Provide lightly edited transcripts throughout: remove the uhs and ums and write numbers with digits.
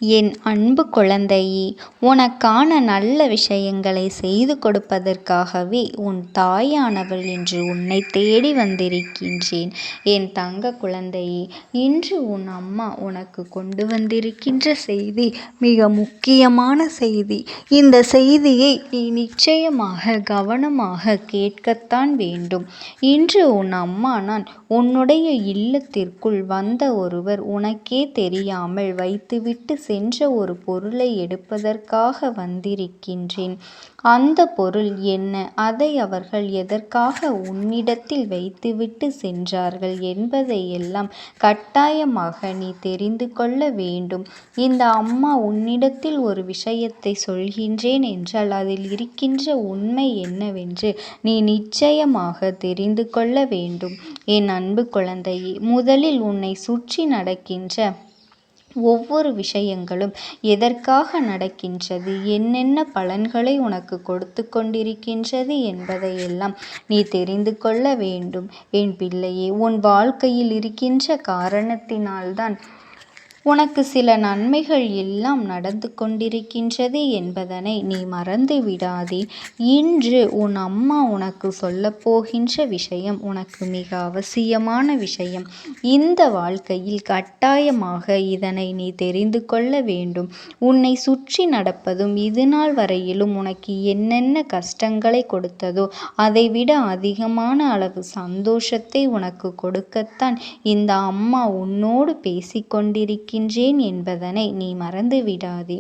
என் அன்பு குழந்தையே, உனக்கான நல்ல விஷயங்களை செய்து கொடுப்பதற்காகவே உன் தாயானவள் இன்று உன்னை தேடி வந்திருக்கின்றேன். என் தங்க குழந்தையே, இன்று உன் அம்மா உனக்கு கொண்டு வந்திருக்கின்ற செய்தி மிக முக்கியமான செய்தி. இந்த செய்தியை நீ நிச்சயமாக கவனமாக கேட்கத்தான் வேண்டும். இன்று உன் அம்மா நான் உன்னுடைய இல்லத்திற்குள் வந்த ஒருவர் உனக்கே தெரியாமல் வைத்துவிட்டு சென்ற ஒரு பொருளை எடுப்பதற்காக வந்திருக்கின்றேன். அந்த பொருள் என்ன, அதை அவர்கள் எதற்காக உன்னிடத்தில் வைத்துவிட்டு சென்றார்கள் என்பதையெல்லாம் கட்டாயமாக நீ தெரிந்து கொள்ள வேண்டும். இந்த அம்மா உன்னிடத்தில் ஒரு விஷயத்தை சொல்கின்றேன் என்றால் அதில் இருக்கின்ற உண்மை என்னவென்று நீ நிச்சயமாக தெரிந்து கொள்ள வேண்டும். என் அன்பு குழந்தையே, முதலில் உன்னை சுற்றி நடக்கின்ற ஒவ்வொரு விஷயங்களும் எதற்காக நடக்கின்றது, என்னென்ன பலன்களை உனக்கு கொடுத்து கொண்டிருக்கின்றது என்பதையெல்லாம் நீ தெரிந்து கொள்ள வேண்டும். என் பிள்ளையே, உன் வாழ்க்கையில் இருக்கின்ற காரணத்தினால்தான் உனக்கு சில நன்மைகள் எல்லாம் நடந்து கொண்டிருக்கின்றது என்பதனை நீ மறந்து விடாதே. இன்று உன் அம்மா உனக்கு சொல்லப்போகின்ற விஷயம் உனக்கு மிக அவசியமான விஷயம். இந்த வாழ்க்கையில் கட்டாயமாக இதனை நீ தெரிந்து கொள்ள வேண்டும். உன்னை சுற்றி நடப்பதும் இதுநாள் வரையிலும் உனக்கு என்னென்ன கஷ்டங்களை கொடுத்ததோ அதைவிட அதிகமான அளவு சந்தோஷத்தை உனக்கு கொடுக்கத்தான் இந்த அம்மா உன்னோடு பேசிக்கொண்டிருக்கின்றேன் என்பதனை நீ மறந்து விடாதே.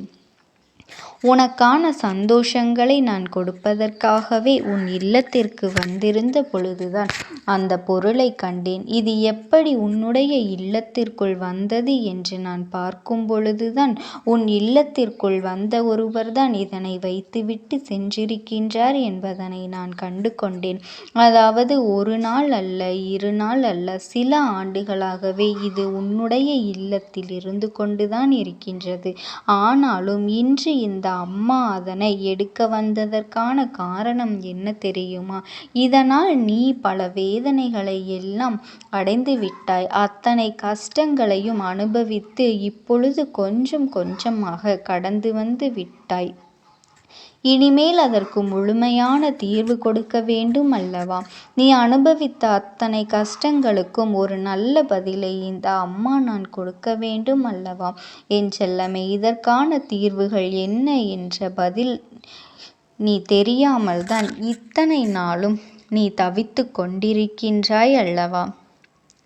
உனக்கான சந்தோஷங்களை நான் கொடுப்பதற்காகவே உன் இல்லத்திற்கு வந்திருந்த பொழுதுதான் அந்த பொருளை கண்டேன். இது எப்படி உன்னுடைய இல்லத்திற்குள் வந்தது என்று நான் பார்க்கும் பொழுதுதான் உன் இல்லத்திற்குள் வந்த ஒருவர்தான் இதனை வைத்துவிட்டு சென்றிருக்கின்றார் என்பதனை நான் கண்டு கொண்டேன். அதாவது ஒரு நாள் அல்ல, 2 நாள் அல்ல, சில ஆண்டுகளாகவே இது உன்னுடைய இல்லத்தில் இருந்து கொண்டுதான் இருக்கின்றது. ஆனாலும் இன்று இந்த அம்மா அதனை எடுக்க வந்ததற்கான காரணம் என்ன தெரியுமா? இதனால் நீ பல வேதனைகளை எல்லாம் அடைந்து விட்டாய். அத்தனை கஷ்டங்களையும் அனுபவித்து இப்பொழுது கொஞ்சம் கொஞ்சமாக கடந்து வந்து விட்டாய். இனிமேல் அதற்கு முழுமையான தீர்வு கொடுக்க வேண்டும் அல்லவா? நீ அனுபவித்த அத்தனை கஷ்டங்களுக்கும் ஒரு நல்ல பதிலை இந்த அம்மா நான் கொடுக்க வேண்டும் அல்லவா? என் செல்லமே, இதற்கான தீர்வுகள் என்ன என்ற பதில் நீ தெரியாமல் தான் இத்தனை நாளும் நீ தவித்து கொண்டிருக்கின்றாய் அல்லவா?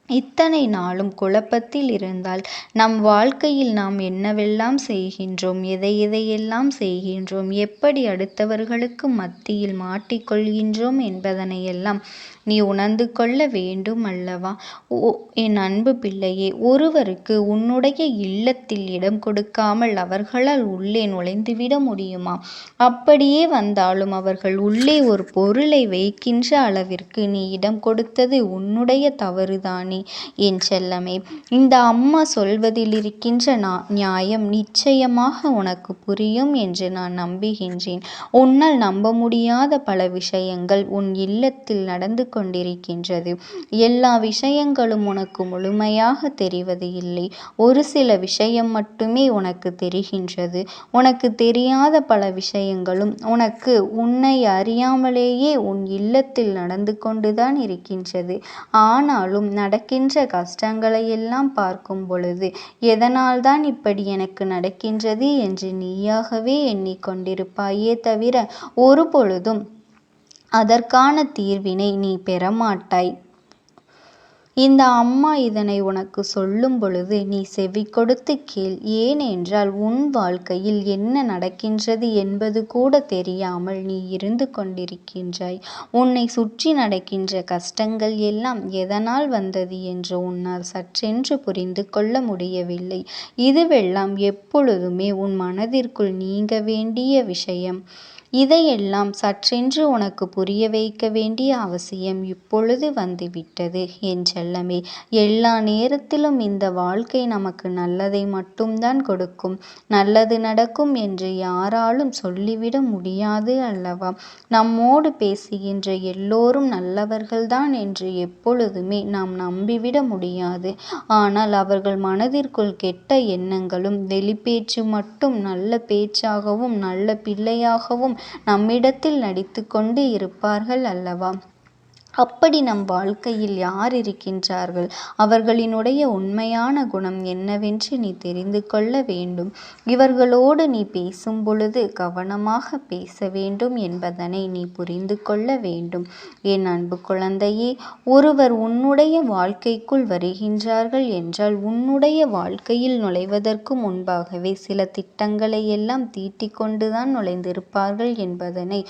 இத்தனை நாளும் குழப்பத்தில் இருந்தால் நம் வாழ்க்கையில் நாம் என்னவெல்லாம் செய்கின்றோம், எதையெல்லாம் செய்கின்றோம், எப்படி அடுத்தவர்களுக்கு மத்தியில் மாட்டிக்கொள்கின்றோம் என்பதனையெல்லாம் நீ உணர்ந்து கொள்ள வேண்டும் அல்லவா? என் அன்பு பிள்ளையே, ஒருவருக்கு உன்னுடைய இல்லத்தில் இடம் கொடுக்காமல் அவர்களால் உள்ளே நுழைந்துவிட முடியுமா? அப்படியே வந்தாலும் அவர்கள் உள்ளே ஒரு பொருளை வைக்கின்ற அளவிற்கு நீ இடம் கொடுத்தது உன்னுடைய தவறுதானே என் செல்லமே. இந்த அம்மா சொல்வதில் இருக்கின்ற நியாயம் நிச்சயமாக உனக்கு புரியும் என்று நான் நம்புகின்றேன். உன்னால் நம்ப முடியாத பல விஷயங்கள் உன் இல்லத்தில் நடந்து கொண்டிருக்கின்றது. எல்லா விஷயங்களும் உனக்கு முழுமையாக தெரிவது இல்லை. ஒரு சில விஷயம் மட்டுமே உனக்கு தெரிகின்றது. உனக்கு தெரியாத பல விஷயங்களும் உன்னை அறியாமலேயே உன் இல்லத்தில் நடந்து கொண்டுதான் இருக்கின்றது. ஆனாலும் நடக்கின்ற கஷ்டங்களை எல்லாம் பார்க்கும் பொழுது எதனால் தான் இப்படி எனக்கு நடக்கின்றது என்று நீயாகவே எண்ணிக்கொண்டிருப்பாயே தவிர ஒரு பொழுதும் அதற்கான தீர்வினை நீ பெறமாட்டாய். இந்த அம்மா இதனை உனக்கு சொல்லும் பொழுது நீ செவி கொடுத்து கேள். ஏனென்றால் உன் வாழ்க்கையில் என்ன நடக்கின்றது என்பது கூட தெரியாமல் நீ இருந்து கொண்டிருக்கின்றாய். உன்னை சுற்றி நடக்கின்ற கஷ்டங்கள் எல்லாம் எதனால் வந்தது என்று உன்னால் சற்றென்று புரிந்து கொள்ள முடியவில்லை. இதுவெல்லாம் எப்பொழுதுமே உன் மனதிற்குள் நீங்க வேண்டிய விஷயம். இதையெல்லாம் சற்றென்று உனக்கு புரிய வைக்க வேண்டிய அவசியம் இப்பொழுது வந்துவிட்டது. என் செல்லமே, எல்லா நேரத்திலும் இந்த வாழ்க்கை நமக்கு நல்லதை மட்டும்தான் கொடுக்கும். நல்லது நடக்கும் என்று யாராலும் சொல்லிவிட முடியாது அல்லவா? நம்மோடு பேசுகின்ற எல்லோரும் நல்லவர்கள்தான் என்று எப்பொழுதுமே நாம் நம்பிவிட முடியாது. ஆனால் அவர்கள் மனதிற்குள் கெட்ட எண்ணங்களும் வெளிப்பேச்சு மட்டும் நல்ல பேச்சாகவும் நல்ல பிள்ளையாகவும் நம்மிடத்தில் நடித்து கொண்டு இருப்பார்கள் அல்லவா? அப்படி நம் வாழ்க்கையில் யார் இருக்கின்றார்கள்? அவர்களினுடைய உண்மையான குணம் என்னவென்று நீ தெரிந்து கொள்ள வேண்டும். இவர்களோடு நீ பேசும் பொழுது கவனமாக பேச வேண்டும் என்பதனை நீ புரிந்து கொள்ள வேண்டும். என் அன்பு குழந்தையே, ஒருவர் உன்னுடைய வாழ்க்கைக்குள் வருகின்றார்கள் என்றால் உன்னுடைய வாழ்க்கையில் நுழைவதற்கு முன்பாகவே சில திட்டங்களை எல்லாம் தீட்டிக் கொண்டுதான் நுழைந்திருப்பார்கள் என்பதனை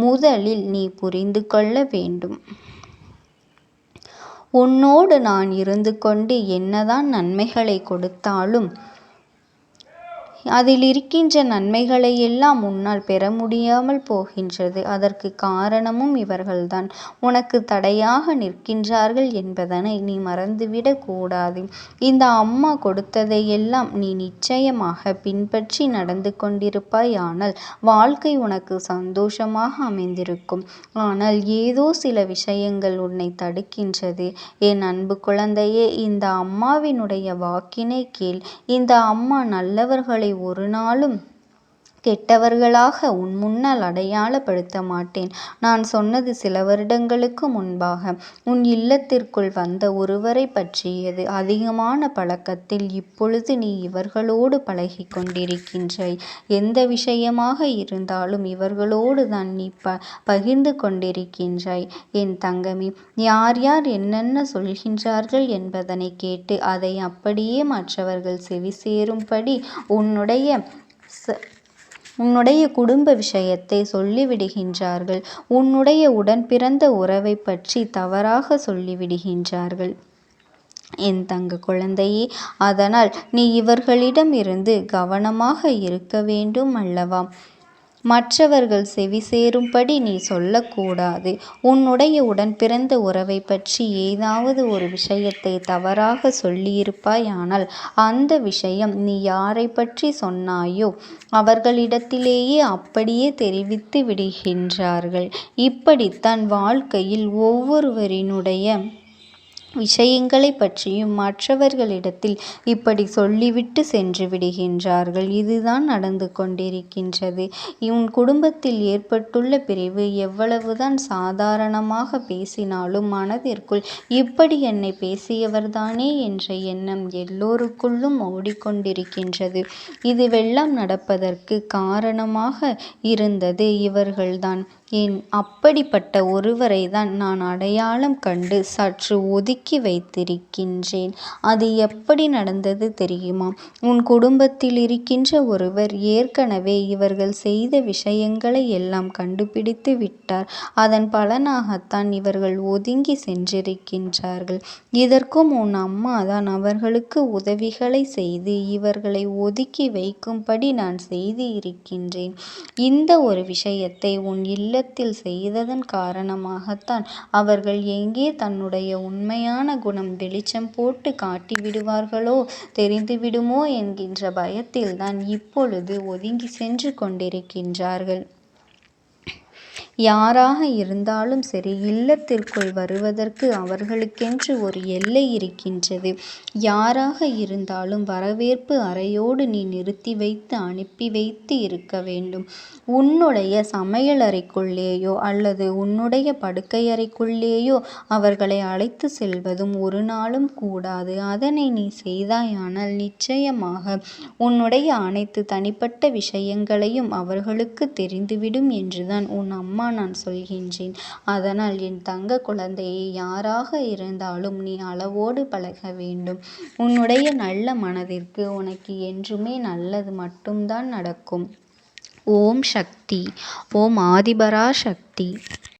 முதலில் நீ புரிந்து கொள்ள வேண்டும். உன்னோடு நான் இருந்து கொண்டு என்னதான் நன்மைகளை கொடுத்தாலும் அதில் இருக்கின்ற நன்மைகளை எல்லாம் உன்னால் பெற முடியாமல் போகின்றது. அதற்கு காரணமும் இவர்கள்தான் உனக்கு தடையாக நிற்கின்றார்கள் என்பதனை நீ மறந்துவிடக் கூடாது. இந்த அம்மா கொடுத்ததை எல்லாம் நீ நிச்சயமாக பின்பற்றி நடந்து கொண்டிருப்பாய். ஆனால் வாழ்க்கை உனக்கு சந்தோஷமாக அமைந்திருக்கும். ஆனால் ஏதோ சில விஷயங்கள் உன்னை தடுக்கின்றது. என் அன்பு குழந்தையே, இந்த அம்மாவினுடைய வாக்கினை கேள். இந்த அம்மா நல்லவர்களை ஒரு நாளும் கெட்டவர்களாக உன் முன்னால் அடையாளப்படுத்த மாட்டேன். நான் சொன்னது சில வருடங்களுக்கு முன்பாக உன் இல்லத்திற்குள் வந்த ஒருவரை பற்றியது. அதிகமான பழக்கத்தில் இப்பொழுது நீ இவர்களோடு பழகி கொண்டிருக்கின்றாய். எந்த விஷயமாக இருந்தாலும் இவர்களோடு தான் நீ பகிர்ந்து கொண்டிருக்கின்றாய். என் தங்கமே, யார் யார் என்னென்ன சொல்கின்றார்கள் என்பதனை கேட்டு அதை அப்படியே மற்றவர்கள் செவி சேரும்படி உன்னுடைய குடும்ப விஷயத்தை சொல்லிவிடுகின்றார்கள். உன்னுடைய உடன் பிறந்த உறவை பற்றி தவறாக சொல்லிவிடுகின்றார்கள். என் தங்க குழந்தையே, அதனால் நீ இவர்களிடம் இருந்து கவனமாக இருக்க வேண்டும் அல்லவா? மற்றவர்கள் செவி சேரும்படி நீ சொல்லக்கூடாது. உன்னுடைய உடன் பிறந்த உறவை பற்றி ஏதாவது ஒரு விஷயத்தை தவறாக சொல்லியிருப்பாய். ஆனால் அந்த விஷயம் நீ யாரை பற்றி சொன்னாயோ அவர்களிடத்திலேயே அப்படியே தெரிவித்து விடுகின்றார்கள். இப்படித்தான் வாழ்க்கையில் ஒவ்வொருவரினுடைய விஷயங்களை பற்றியும் மற்றவர்களிடத்தில் இப்படி சொல்லிவிட்டு சென்று விடுகின்றார்கள். இதுதான் நடந்து கொண்டிருக்கின்றது. உன் குடும்பத்தில் ஏற்பட்டுள்ள பிரிவு எவ்வளவுதான் சாதாரணமாக பேசினாலும் மனதிற்குள் இப்படி என்னை பேசியவர்தானே என்ற எண்ணம் எல்லோருக்குள்ளும் ஓடிக்கொண்டிருக்கின்றது. இதுவெல்லாம் நடப்பதற்கு காரணமாக இருந்தது இவர்கள்தான். அப்படிப்பட்ட ஒருவரை தான் நான் அடையாளம் கண்டு சற்று ஒதுக்கி வைத்திருக்கின்றேன். அது எப்படி நடந்தது தெரியுமா? உன் குடும்பத்தில் இருக்கின்ற ஒருவர் ஏற்கனவே இவர்கள் செய்த விஷயங்களை எல்லாம் கண்டுபிடித்து விட்டார். அதன் பலனாகத்தான் இவர்கள் ஒதுங்கி சென்றிருக்கின்றார்கள். இதற்கும் உன் அம்மா தான் அவர்களுக்கு உதவிகளை செய்து இவர்களை ஒதுக்கி வைக்கும்படி நான் செய்து இருக்கின்றேன். இந்த ஒரு விஷயத்தை உன் இல்லத்தில் செய்ததன் காரணமாகத்தான் அவர்கள் எங்கே தன்னுடைய உண்மையான குணம் வெளிச்சம் போட்டு காட்டிவிடுவார்களோ, தெரிந்துவிடுமோ என்கின்ற பயத்தில்தான் இப்பொழுது ஒதுங்கி சென்று கொண்டிருக்கின்றார்கள். யாராக இருந்தாலும் சரி, இல்லத்திற்குள் வருவதற்கு அவர்களுக்கென்று ஒரு எல்லை இருக்கின்றது. யாராக இருந்தாலும் வரவேற்பு அறையோடு நீ நிறுத்தி வைத்து அனுப்பி வைத்து இருக்க வேண்டும். உன்னுடைய சமையலறைக்குள்ளேயோ அல்லது உன்னுடைய படுக்கையறைக்குள்ளேயோ அவர்களை அழைத்து செல்வதும் ஒரு நாளும் கூடாது. அதனை நீ செய்தாயானால் நிச்சயமாக உன்னுடைய அனைத்து தனிப்பட்ட விஷயங்களையும் அவர்களுக்கு தெரிந்துவிடும் என்றுதான் உன் அம்மா நான் சொல்கின்றேன். அதனால் என் தங்க குழந்தையை, யாராக இருந்தாலும் நீ அளவோடு பழக வேண்டும். உன்னுடைய நல்ல மனதிற்கு உனக்கு என்றுமே நல்லது மட்டும்தான் நடக்கும். ஓம் சக்தி. ஓம் ஆதிபரா சக்தி.